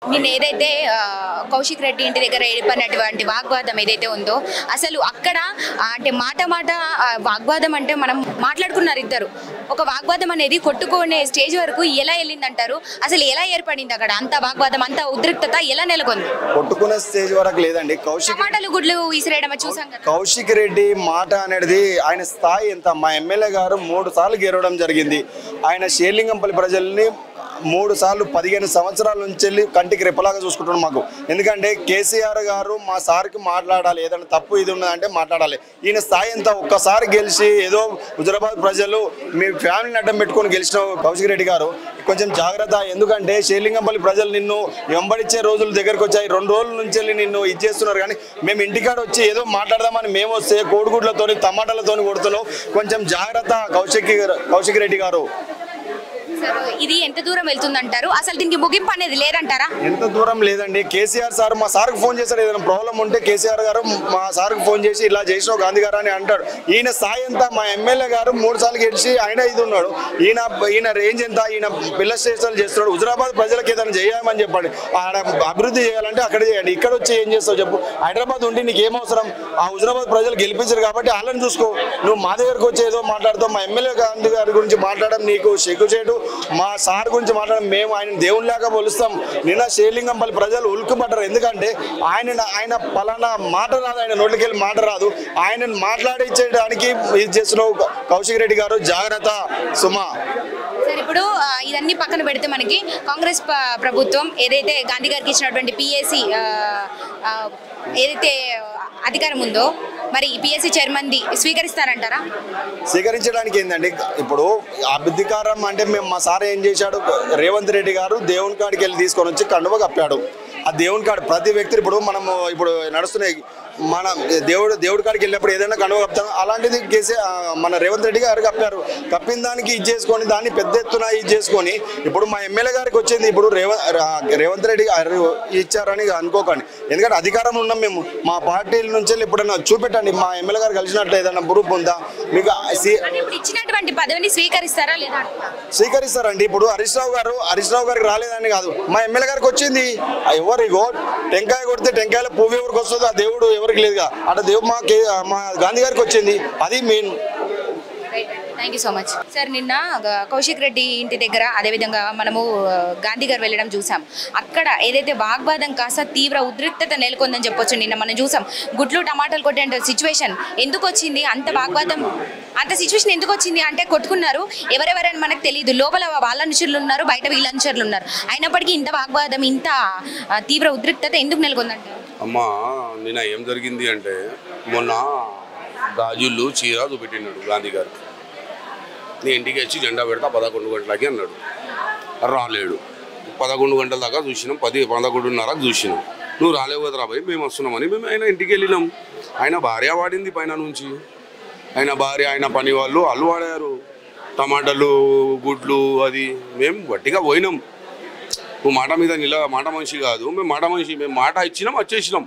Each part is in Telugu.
నేను ఏదైతే కౌశిక్ రెడ్డి ఇంటి దగ్గర ఏర్పడినటువంటి వాగ్వాదం ఏదైతే ఉందో అసలు అక్కడ అంటే మాట వాగ్వాదం అంటే మనం మాట్లాడుకున్నారు ఇద్దరు. ఒక వాగ్వాదం అనేది కొట్టుకునే స్టేజ్ వరకు ఎలా వెళ్ళిందంటారు? అసలు ఎలా ఏర్పడింది అక్కడ అంత వాగ్వాదం, అంత ఉద్రిక్తత ఎలా నెలకొంది? కొట్టుకునే స్టేజ్ వరకు లేదండి. మాటలు గుడ్లు విసిరేయడం చూసాం కదా. కౌశిక్ రెడ్డి మాట అనేది ఆయన స్థాయి ఎంత. మా ఎమ్మెల్యే గారు 3 సార్లు గెలవడం జరిగింది. ఆయన షేర్లింగంపల్లి ప్రజల్ని 3 సార్లు 15 సంవత్సరాల నుంచి వెళ్ళి కంటికి రెప్పలాగా చూసుకుంటున్నాం మాకు. ఎందుకంటే కేసీఆర్ గారు మా సార్కి మాట్లాడాలి, ఏదైనా తప్పు ఇది ఉన్నదంటే మాట్లాడాలి. ఈయన స్థాయి ఎంత. ఒక్కసారి గెలిచి ఏదో హుజరాబాద్ ప్రజలు మీ ఫ్యామిలీని అడ్డం పెట్టుకొని గెలిచిన కౌశిక్ రెడ్డి గారు కొంచెం జాగ్రత్త. ఎందుకంటే షేర్లింగంపల్లి ప్రజలు నిన్ను వెంబడించే రోజులు దగ్గరకు వచ్చాయి. 2 రోజుల నుంచి వెళ్ళి నిన్ను ఇది చేస్తున్నారు. కానీ మేము ఇంటికాడ వచ్చి ఏదో మాట్లాడదామని మేము వస్తే కోడిగుడ్లతోని టమాటాలతోని కొడుతున్నావు. కొంచెం జాగ్రత్త కౌశిక్ రెడ్డి గారు. ఇది ఎంత దూరం వెళ్తుందంటారు? అసలు దీనికి ముగింపు అనేది లేదంటారా? ఎంత దూరం లేదండి. కేసీఆర్ సార్ మా సార్కి ఫోన్ చేశారు. ఏదైనా ప్రాబ్లం ఉంటే కేసీఆర్ గారు మా సార్కి ఫోన్ చేసి ఇలా చేసినావు గాంధీ గారు అని అంటాడు. ఈయన స్థాయి ఎంత. మా ఎమ్మెల్యే గారు 3 సార్లు గెలిచి ఆయన ఇది ఉన్నాడు. ఈయన రేంజ్ ఎంత. ఈయన పిల్ల స్టేషన్లు చేస్తున్నాడు. హుజరాబాద్ ప్రజలకు ఏదైనా చేయమని చెప్పండి. ఆడ అభివృద్ధి చేయాలంటే అక్కడ చేయండి. ఇక్కడ వచ్చి ఏం చేస్తావు చెప్పు. హైదరాబాద్ ఉండి నీకు ఏం అవసరం? ఆ హుజరాబాద్ ప్రజలు గెలిపించారు కాబట్టి వాళ్ళని చూసుకో. నువ్వు మా దగ్గరకు వచ్చి ఏదో మాట్లాడుతావు. మా ఎమ్మెల్యే గాంధీ గారి గురించి మాట్లాడడం నీకు సిగ్గుచేటు. మా సార్ గురించి మాట్లాడడం మేము ఆయన దేవునిలాగా పోలుస్తాం. నిన్న షేర్లింగంపల్లి ప్రజలు ఉల్కుపడ్డారు. ఎందుకంటే ఆయన పలానా మాట రాదు, ఆయన నోట్లకి వెళ్ళి మాట రాదు. ఆయన మాట్లాడించడానికి ఇది చేస్తున్నావు కౌశిక్ రెడ్డి గారు. జాగ్రత్త సుమా. సార్ ఇప్పుడు ఇదన్నీ పక్కన పెడితే మనకి కాంగ్రెస్ ప్రభుత్వం ఏదైతే గాంధీ గారికి ఇచ్చినటువంటి పిఎస్సి ఏదైతే అధికారం ఉందో మరి పిఎస్సి చైర్మన్ది స్వీకరిస్తారంటారా? స్వీకరించడానికి ఏంటండి, ఇప్పుడు అధికారం అంటే మేము మా సార్ ఏం చేశాడు, రేవంత్ రెడ్డి గారు దేవుని కాడికి వెళ్ళి తీసుకొని వచ్చి కండువ కప్పాడు. ఆ దేవుని కాడు ప్రతి వ్యక్తి మనము ఇప్పుడు నడుస్తున్నాయి మన దేవుడి కాడికి వెళ్ళినప్పుడు ఏదైనా కండువ కప్తాం. అలాంటిది మన రేవంత్ రెడ్డి గారు కప్పారు. కప్పిన దానికి ఇది చేసుకొని దాన్ని పెద్ద ఎత్తున ఇది చేసుకొని ఇప్పుడు మా ఎమ్మెల్యే గారికి వచ్చింది. ఇప్పుడు రేవంత్ రెడ్డి గారు ఇచ్చారని అనుకోకండి. ఎందుకంటే అధికారంలో ఉన్నాం మేము. మా పార్టీల నుంచి ఎప్పుడైనా చూపెట్టండి మా ఎమ్మెల్యే గారు కలిసినట్లు ఏదైనా ప్రూఫ్ ఉందా మీకు? ఇచ్చినటువంటి పదవిని స్వీకరిస్తారా లేదా? స్వీకరిస్తారండి. ఇప్పుడు హరీష్ రావు గారికి రాలేదని కాదు, మా ఎమ్మెల్యే గారికి వచ్చింది. ఎవరిగో టెంకాయ కొడితే టెంకాయలో పువ్వు ఎవరికి వస్తుందో ఆ దేవుడు ఎవరికి లేదుగా. అట్లా దేవుడు మా గాంధీ గారికి వచ్చింది. అది main. Thank you so much sir. నిన్న కౌశిక్ రెడ్డి ఇంటి దగ్గర అదేవిధంగా మనము గాంధీ గారు వెళ్ళడం చూసాం. అక్కడ ఏదైతే వాగ్వాదం కాస్త తీవ్ర ఉద్రిక్తత నెలకొందని చెప్పొచ్చు. నిన్న మనం చూసాం గుడ్లు టమాటాలు కొట్టే సిచ్యువేషన్ ఎందుకు వచ్చింది, అంత వాగ్వాదం అంత సిచ్యువేషన్ ఎందుకు వచ్చింది అంటే కొట్టుకున్నారు. ఎవరెవరని మనకు తెలియదు. లోపల వాళ్ళ అనుచరులు ఉన్నారు, బయట వీళ్ళ అనుచరులు ఉన్నారు. అయినప్పటికీ ఇంత వాగ్వాదం, ఇంత తీవ్ర ఉద్రిక్తత ఎందుకు నెలకొందంటారు? అమ్మా నిన్న ఏం జరిగింది అంటే మొన్న రాజులు చీర చూపెట్టినాడు గాంధీ గారు. నీ ఇంటికి వచ్చి జెండా పెడతా 11 గంటలకి అన్నాడు. రాలేడు. 11 గంటల దాకా చూసినాం. 11:30 చూసినాం. నువ్వు రాలేవు కదా రాబాయి, మేము వస్తున్నామని మేము ఆయన ఇంటికి వెళ్ళినాం. ఆయన భార్య వాడింది పైన నుంచి. ఆయన భార్య ఆయన పని వాళ్ళు వాడారు. టమాటాలు గుడ్లు అది మేము గట్టిగా పోయినాం. నువ్వు మాట మీద మాట మనిషి కాదు. మేము మాట మనిషి. మేము మాట ఇచ్చినాం, వచ్చేసినాం.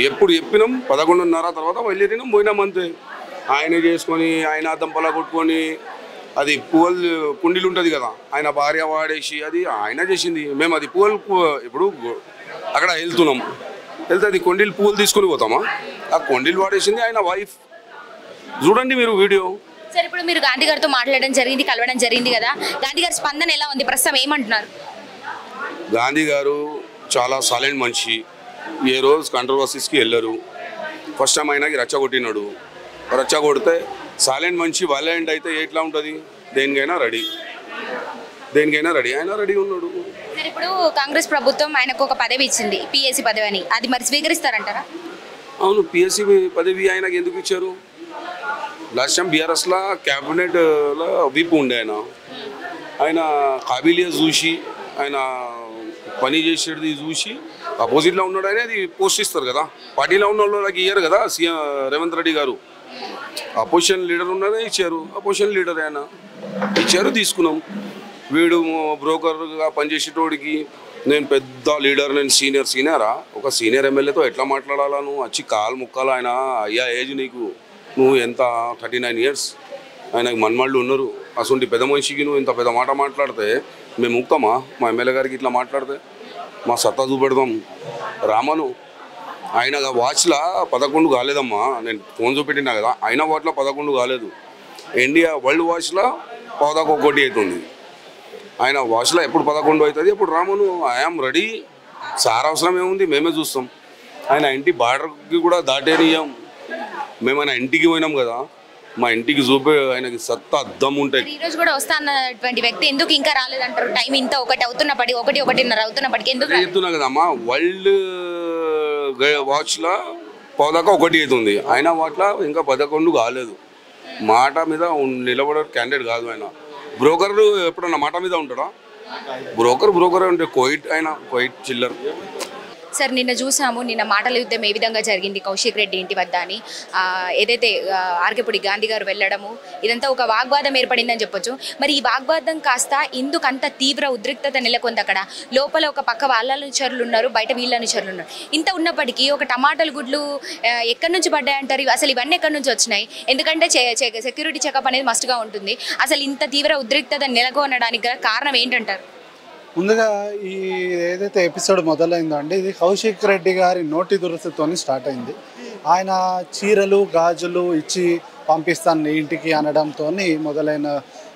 ఎప్పుడు చెప్పినాం 11:30 తర్వాత వెళ్ళినాం, పోయినాం అంతే. ఆయన చేసుకొని ఆయన దంపలా కొట్టుకొని అది పువ్వులు కుండీలు ఉంటుంది కదా, ఆయన భార్య వాడేసి అది ఆయన చేసింది. మేము అది పువ్వులు ఇప్పుడు అక్కడ వెళ్తున్నాం, వెళ్తే అది కొండీలు పువ్వులు తీసుకొని పోతామా? ఆ కొండీలు వాడేసింది ఆయన వైఫ్. చూడండి మీరు వీడియో. సార్ ఇప్పుడు మీరు గాంధీ గారితో మాట్లాడడం జరిగింది, కలవడం జరిగింది కదా, గాంధీ గారి స్పందన ఎలా ఉంది ప్రస్తుతం, ఏమంటున్నారు? గాంధీ గారు చాలా సైలెంట్ మనిషి. ఏ రోజు కంట్రవర్సీస్కి వెళ్ళరు. ఫస్ట్ టైం ఆయనకి రచ్చగొట్టినాడు. రచ్చగొడితే సైలెంట్ మనిషి. వైలెంట్ అయితే ఎట్లా ఉంటుంది? దేనికైనా రెడీ ఆయన రెడీ ఉన్నాడు. ఇప్పుడు కాంగ్రెస్ ప్రభుత్వం ఆయనకు ఒక పదవి ఇచ్చింది, పిఎస్సి పదవి అని. అది మరి స్వీకరిస్తారంటారా? అవును, పిఎస్సి పదవి ఆయనకు ఎందుకు ఇచ్చారు? లాస్ట్ టైం బీఆర్ఎస్లో క్యాబినెట్లో విప్ ఉండే ఆయన కాబిలియా చూసి ఆయన పని చేసేది చూసి అపోజిట్లో ఉన్నాడు ఆయన అది పోస్ట్ ఇస్తారు కదా. పార్టీలో ఉన్న వాళ్ళకి ఇయ్యారు కదా. సీఎం రేవంత్ రెడ్డి గారు అపోజిషన్ లీడర్ ఉన్నారని ఇచ్చారు. అపోజిషన్ లీడర్ ఆయన ఇచ్చారు, తీసుకున్నాం. వీడు బ్రోకర్గా పనిచేసేటోడికి నేను పెద్ద లీడర్, నేను సీనియరా? ఒక సీనియర్ ఎమ్మెల్యేతో ఎట్లా మాట్లాడాలా? నువ్వు వచ్చి కాలు ముక్కాలు. ఆయన అయ్యా ఏజ్ నీకు, నువ్వు ఎంత 39 years, ఆయనకు మన్మళ్ళు ఉన్నారు. అసలు పెద్ద మనిషికి నువ్వు ఇంత పెద్ద మాట మాట్లాడితే మేము ముక్తామా? మా ఎమ్మెల్యే గారికి ఇట్లా మాట్లాడితే మా సత్తా చూపెడదాం. రామను ఆయన వాచ్లో 11 కాలేదమ్మా, నేను ఫోన్ చూపెట్టినా కదా, ఆయన వాచ్లో 11 కాలేదు. ఇండియా వరల్డ్ వాచ్లో 11 అవుతుంది. ఆయన వాచ్లో ఎప్పుడు 11 అవుతుంది. ఎప్పుడు రామను ఐఆమ్ రెడీ, సార్ అవసరం ఏముంది, మేమే చూస్తాం. ఆయన ఇంటి బార్డర్కి కూడా దాటేనియం. మేము ఆయన ఇంటికి పోయినాం కదా, మా ఇంటికి చూపే ఆయనకి సత్తా అద్దం ఉంటాయి. ఈ రోజు కూడా వస్తా అన్నటువంటి వ్యక్తి ఎందుకు ఇంకా రాలేదంటారు? టైం ఇంత 1 అవుతున్నప్పటికీ 1:30 అవుతున్నప్పటికీ ఎందుకు చెప్తున్నా కదమ్మా, వరల్డ్ వాచ్లో 11 అవుతుంది. ఆయన వాచ్లో ఇంకా 11 కాలేదు. మాట మీద నిలబడే క్యాండిడేట్ కాదు ఆయన. బ్రోకర్లు ఎప్పుడన్నా మాట మీద ఉంటాడా? బ్రోకర్ అంటే క్వైట్ చిల్లర్. సార్ నిన్న చూసాము, నిన్న మాటల యుద్ధం ఏ విధంగా జరిగింది కౌశిక్ రెడ్డి ఇంటి వద్ద అని. ఏదైతే ఆర్కేపూడి గాంధీ గారు వెళ్ళడము, ఇదంతా ఒక వాగ్వాదం ఏర్పడిందని చెప్పొచ్చు. మరి ఈ వాగ్వాదం కాస్త ఎందుకంత తీవ్ర ఉద్రిక్తత నెలకొంది అక్కడ? లోపల ఒక పక్క వాళ్ళ అనుచరులు ఉన్నారు, బయట వీళ్ళ అనుచరులు ఉన్నారు. ఇంత ఉన్నప్పటికీ ఒక టమాటాల గుడ్లు ఎక్కడి నుంచి పడ్డాయంటారు? అసలు ఇవన్నీ ఎక్కడి నుంచి వచ్చినాయి? ఎందుకంటే సెక్యూరిటీ చెకప్ అనేది మస్ట్గా ఉంటుంది. అసలు ఇంత తీవ్ర ఉద్రిక్తత నెలకొనడానికి గల కారణం ఏంటంటారు? ముందుగా ఈ ఏదైతే ఎపిసోడ్ మొదలైందో అండి, ఇది కౌశిక్ రెడ్డి గారి నోటి దురుసుతో స్టార్ట్ అయింది. ఆయన చీరలు గాజులు ఇచ్చి పంపిస్తాను ఇంటికి అనడంతో మొదలైన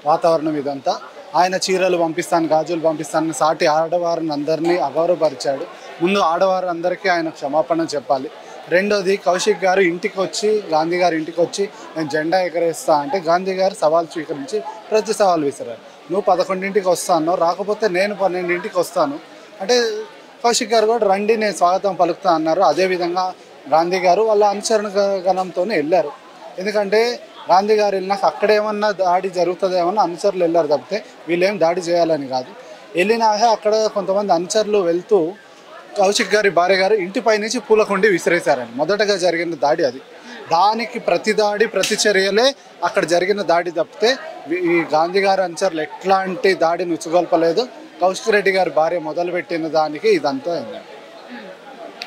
వాతావరణం ఇదంతా. ఆయన చీరలు పంపిస్తాను, గాజులు పంపిస్తాను సాటి ఆడవారిని అందరినీ అగౌరవపరిచాడు. ముందు ఆడవారు అందరికీ ఆయన క్షమాపణ చెప్పాలి. రెండోది, కౌశిక్ గారు ఇంటికి వచ్చి, గాంధీ గారు ఇంటికి వచ్చి నేను జెండా ఎగరేస్తా అంటే గాంధీ గారు సవాల్ స్వీకరించి ప్రతి సవాల్ విసిరారు. నువ్వు 11ంటికి వస్తాను, రాకపోతే నేను 12ంటికి వస్తాను అంటే కౌశిక్ గారు కూడా రండి నేను స్వాగతం పలుకుతా అన్నారు. అదేవిధంగా గాంధీ గారు వాళ్ళ అనుసరణ గణంతో వెళ్ళారు. ఎందుకంటే గాంధీ గారు వెళ్ళినాక అక్కడేమన్నా దాడి జరుగుతుందేమన్నా అనుచరులు వెళ్ళారు తప్పితే వీళ్ళేం దాడి చేయాలని కాదు. వెళ్ళినాక అక్కడ కొంతమంది అనుచరులు వెళ్తూ కౌశిక్ గారి భార్య గారు ఇంటిపై నుంచి పూలకుండి విసిరేశారని మొదటగా జరిగిన దాడి అది. దానికి ప్రతి చర్యలే అక్కడ జరిగిన దాడి తప్పితే ఈ గాంధీ గారి అనుచరులు ఎట్లాంటి దాడిని ఉచ్చుగొల్పలేదు. కౌశిక్ రెడ్డి గారి భార్య మొదలుపెట్టిన దానికి ఇదంతా అయిందండి.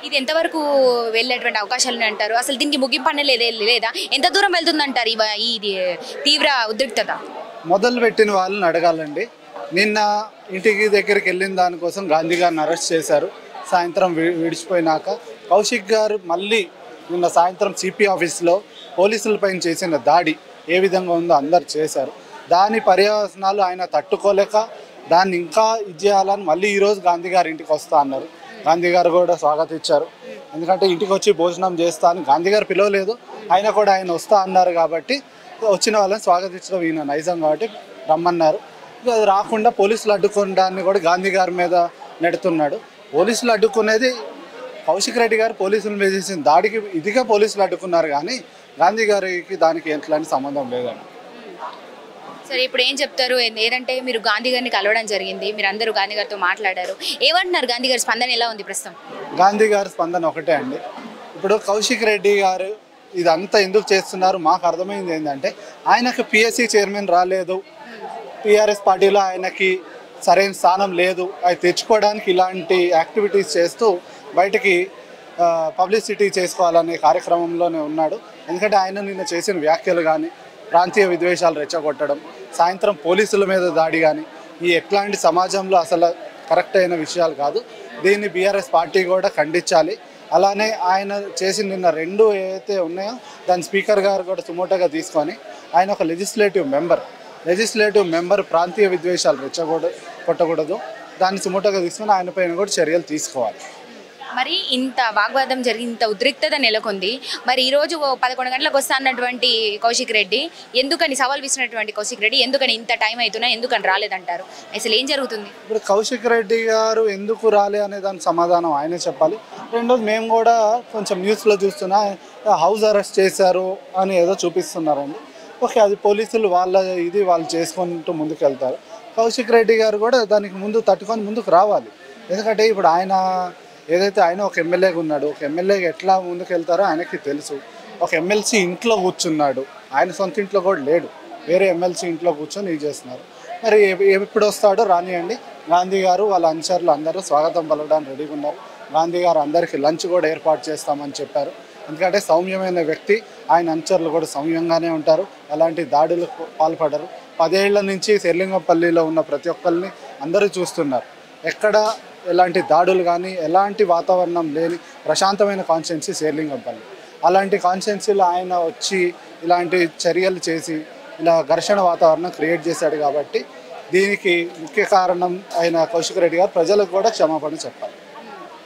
ఇది ఎంతవరకు వెళ్ళేటువంటి అవకాశాలు అంటారు? అసలు దీనికి ముగింపు అనేది లేదా? ఎంత దూరం వెళ్తుందంటారు ఇది తీవ్ర ఉద్రిక్తత? మొదలు పెట్టిన వాళ్ళని అడగాలండి. నిన్న ఇంటికి దగ్గరికి వెళ్ళిన దానికోసం గాంధీ గారిని అరెస్ట్ చేశారు. సాయంత్రం విడిచిపోయినాక కౌశిక్ గారు మళ్ళీ నిన్న సాయంత్రం సిపి ఆఫీస్లో పోలీసులపైన చేసిన దాడి ఏ విధంగా ఉందో అందరు చేశారు. దాని పర్యవసనాలు ఆయన తట్టుకోలేక దాన్ని ఇంకా ఇది చేయాలని మళ్ళీ ఈరోజు గాంధీ గారి ఇంటికి వస్తా అన్నారు. గాంధీ గారు కూడా స్వాగతించారు. ఎందుకంటే ఇంటికి వచ్చి భోజనం చేస్తా అని గాంధీ గారు పిలవలేదు, ఆయన కూడా ఆయన వస్తా అన్నారు కాబట్టి వచ్చిన వాళ్ళని స్వాగతించడం ఈయన నైజం కాబట్టి రమ్మన్నారు. అది రాకుండా పోలీసులు అడ్డుకోవడాన్ని కూడా గాంధీ గారి మీద నెడుతున్నాడు. పోలీసులు అడ్డుకునేది కౌశిక్ రెడ్డి గారు పోలీసుల మీద చేసిన దాడికి ఇదిగా పోలీసులు అడ్డుకున్నారు, కానీ గాంధీ గారికి దానికి ఎట్లాంటి సంబంధం లేదండి. సరే, ఇప్పుడు ఏం చెప్తారు? ఏదంటే మీరు గాంధీ గారిని కలవడం జరిగింది, మీరు అందరూ గాంధీ గారితో మాట్లాడారు, ఏమంటున్నారు? గాంధీ గారి స్పందన ఎలా ఉంది ప్రస్తుతం? గాంధీ గారి స్పందన ఒకటే అండి. ఇప్పుడు కౌశిక్ రెడ్డి గారు ఇదంతా ఎందుకు చేస్తున్నారు మాకు అర్థమైంది ఏంటంటే, ఆయనకు పిఎస్సి చైర్మన్ రాలేదు, టీఆర్ఎస్ పార్టీలో ఆయనకి సరైన స్థానం లేదు, అది తెచ్చుకోవడానికి ఇలాంటి యాక్టివిటీస్ చేస్తూ బయటికి పబ్లిసిటీ చేసుకోవాలనే కార్యక్రమంలోనే ఉన్నాడు. ఎందుకంటే ఆయన నిన్న చేసిన వ్యాఖ్యలు కానీ, ప్రాంతీయ విద్వేషాలు రెచ్చగొట్టడం, సాయంత్రం పోలీసుల మీద దాడి కానీ, ఈ ఎట్లాంటి సమాజంలో అసలు కరెక్ట్ అయిన విషయాలు కాదు. దీన్ని బీఆర్ఎస్ పార్టీ కూడా ఖండించాలి. అలానే ఆయన చేసిన నిన్న 2 ఏవైతే ఉన్నాయో దాని స్పీకర్ గారు కూడా సుమోటోగా తీసుకొని ఆయన ఒక లెజిస్లేటివ్ మెంబర్ ప్రాంతీయ విద్వేషాలు కొట్టకూడదు, దాన్ని సుమోటోగా తీసుకొని ఆయన పైన కూడా చర్యలు తీసుకోవాలి. మరి ఇంత వాగ్వాదం జరిగి ఇంత ఉద్రిక్తత నెలకొంది. మరి ఈరోజు 11 గంటలకు వస్తా అన్నటువంటి కౌశిక్ రెడ్డి ఎందుకని సవాల్ విసినటువంటి కౌశిక్ రెడ్డి ఎందుకని ఇంత టైం అవుతున్నా ఎందుకని రాలేదంటారు? అసలు ఏం జరుగుతుంది? ఇప్పుడు కౌశిక్ రెడ్డి గారు ఎందుకు రాలే అనే దానికి సమాధానం ఆయనే చెప్పాలి. రెండోది, మేము కూడా కొంచెం న్యూస్లో చూస్తున్నా హౌస్ అరెస్ట్ చేశారు అని ఏదో చూపిస్తున్నారండి. ఓకే, అది పోలీసులు వాళ్ళు చేసుకుంటూ ముందుకు వెళ్తారు. కౌశిక్ రెడ్డి గారు కూడా దానికి ముందు తట్టుకొని ముందుకు రావాలి. ఎందుకంటే ఇప్పుడు ఆయన ఏదైతే ఆయన ఒక ఎమ్మెల్యేగా ఉన్నాడు, ఒక ఎమ్మెల్యేగా ఎట్లా ముందుకు వెళ్తారో ఆయనకి తెలుసు. ఒక ఎమ్మెల్సీ ఇంట్లో కూర్చున్నాడు, ఆయన సొంత ఇంట్లో కూడా లేడు, వేరే ఎమ్మెల్సీ ఇంట్లో కూర్చొని ఇది చేస్తున్నారు. మరి ఎప్పుడు వస్తాడో రానియండి. గాంధీ గారు వాళ్ళ అనుచరులు అందరూ స్వాగతం పలకడానికి రెడీగా ఉన్నారు. గాంధీ గారు అందరికీ లంచ్ కూడా ఏర్పాటు చేస్తామని చెప్పారు. ఎందుకంటే సౌమ్యమైన వ్యక్తి, ఆయన అనుచరులు కూడా సౌమ్యంగానే ఉంటారు, అలాంటి దాడులకు పాల్పడరు. 10 ఏళ్ల నుంచి శెర్లింగంపల్లిలో ఉన్న ప్రతి ఒక్కరిని అందరూ చూస్తున్నారు. ఎక్కడ ఎలాంటి దాడులు కానీ ఎలాంటి వాతావరణం లేని ప్రశాంతమైన కాన్స్టిట్యున్సీ శేర్లింగంపల్లి. అలాంటి కాన్స్టిట్యున్సీలో ఆయన వచ్చి ఇలాంటి చర్యలు చేసి ఇలా ఘర్షణ వాతావరణం క్రియేట్ చేశాడు. కాబట్టి దీనికి ముఖ్య కారణం అయిన కౌశిక్ రెడ్డి గారు ప్రజలకు కూడా క్షమాపణ చెప్పాలి.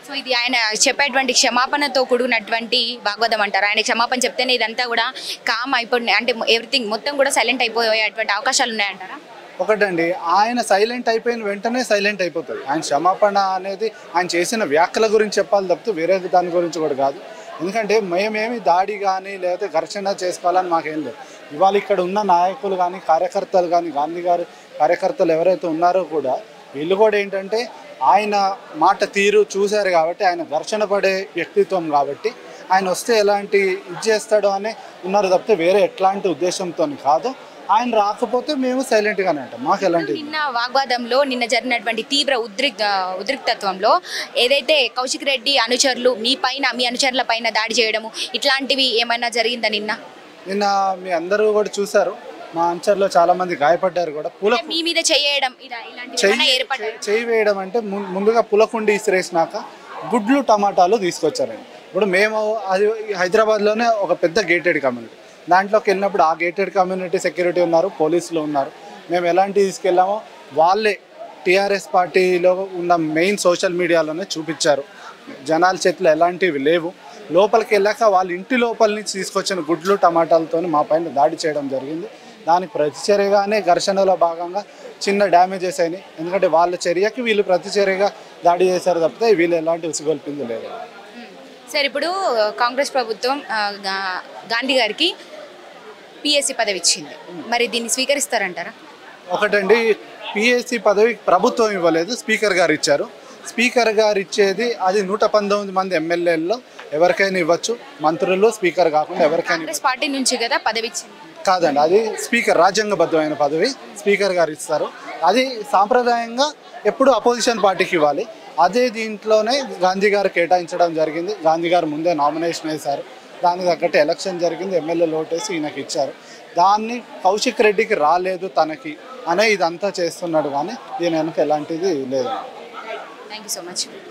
సో ఇది ఆయన చెప్పేటువంటి క్షమాపణతో కూడినటువంటి భాగవతం అంటారు. ఆయన క్షమాపణ చెప్తేనే ఇదంతా కూడా కామ్ అయిపోయి అంటే ఎవ్రీథింగ్ మొత్తం కూడా సైలెంట్ అయిపోయేటువంటి అవకాశాలు ఉన్నాయంటారా? ఒకటండి, ఆయన సైలెంట్ అయిపోయిన వెంటనే సైలెంట్ అయిపోతుంది. ఆయన క్షమాపణ అనేది ఆయన చేసిన వ్యాఖ్యల గురించి చెప్పాలి తప్పితే వేరే దాని గురించి కూడా కాదు. ఎందుకంటే మేమేమి దాడి కానీ లేకపోతే ఘర్షణ చేసుకోవాలని మాకేం లేదు. ఇవాళ ఇక్కడ ఉన్న నాయకులు కానీ కార్యకర్తలు కానీ గాంధీ గారు కార్యకర్తలు ఎవరైతే ఉన్నారో కూడా వీళ్ళు కూడా ఏంటంటే ఆయన మాట తీరు చూశారు కాబట్టి ఆయన ఘర్షణ పడే వ్యక్తిత్వం కాబట్టి ఆయన వస్తే ఎలాంటి ఇది చేస్తాడో అని ఉన్నారు తప్పితే వేరే ఎట్లాంటి ఉద్దేశంతో కాదు. ఆయన రాకపోతే మేము సైలెంట్గానే అంటాం. మాకు ఎలాంటి నిన్న వాగ్వాదంలో నిన్న జరిగినటువంటి తీవ్ర ఉద్రిక్తత్వంలో ఏదైతే కౌశిక్ రెడ్డి అనుచరులు మీ అనుచరుల పైన దాడి చేయడము ఇట్లాంటివి ఏమైనా జరిగిందా? నిన్న మీ అందరూ కూడా చూశారు. మా అనుచరులో చాలా మంది గాయపడ్డారు కూడా. మీ మీద చేయి వేయడం అంటే ముందుగా పులకుండి ఇసిరేసినాక గుడ్లు టమాటాలు తీసుకొచ్చారండి. ఇప్పుడు మేము అది హైదరాబాద్లోనే ఒక పెద్ద గేటెడ్ కమ్యూనిటీ, దాంట్లోకి వెళ్ళినప్పుడు ఆ గేటెడ్ కమ్యూనిటీ సెక్యూరిటీ ఉన్నారు, పోలీసులు ఉన్నారు. మేము ఎలాంటి తీసుకెళ్ళామో వాళ్ళే టీఆర్ఎస్ పార్టీలో ఉన్న మెయిన్ సోషల్ మీడియాలోనే చూపించారు. జనాల చేతిలో ఎలాంటివి లేవు. లోపలికి వెళ్ళాక వాళ్ళ ఇంటి లోపల నుంచి తీసుకొచ్చిన గుడ్లు టమాటాలతో మా పైన దాడి చేయడం జరిగింది. దానికి ప్రతిచర్యగానే ఘర్షణలో భాగంగా చిన్న డ్యామేజెస్ అయినాయి. ఎందుకంటే వాళ్ళ చర్యకి వీళ్ళు ప్రతిచర్యగా దాడి చేశారు తప్పితే వీళ్ళు ఎలాంటి ఉసిగొల్పింది లేదు. సార్, ఇప్పుడు కాంగ్రెస్ ప్రభుత్వం గాంధీ గారికి పిఎస్సి పదవి ఇచ్చింది, మరి దీన్ని స్వీకరిస్తారంటారా? ఒకటండి, పిఎస్సి పదవి ప్రభుత్వం ఇవ్వలేదు, స్పీకర్ గారు ఇచ్చారు. స్పీకర్ గారు ఇచ్చేది అది 119 మంది ఎమ్మెల్యేల్లో ఎవరికైనా ఇవ్వచ్చు. మంత్రులు స్పీకర్ కాకుండా ఎవరికైనా పార్టీ నుంచి కదా పదవి ఇచ్చింది కాదండి, అది స్పీకర్ రాజ్యాంగబద్ధమైన పదవి స్పీకర్ గారు ఇస్తారు. అది సాంప్రదాయంగా ఎప్పుడు అపోజిషన్ పార్టీకి ఇవ్వాలి. అదే దీంట్లోనే గాంధీ గారు కేటాయించడం జరిగింది. గాంధీ గారు ముందే నామినేషన్ వేశారు, దానికి తగ్గట్టు ఎలక్షన్ జరిగింది, ఎమ్మెల్యేలు ఓటేసి ఈయనకి ఇచ్చారు. దాన్ని కౌశిక్ రెడ్డికి రాలేదు తనకి అనే ఇదంతా చేస్తున్నాడు, కానీ దీని వెనక ఎలాంటిది లేదు. Thank you so much.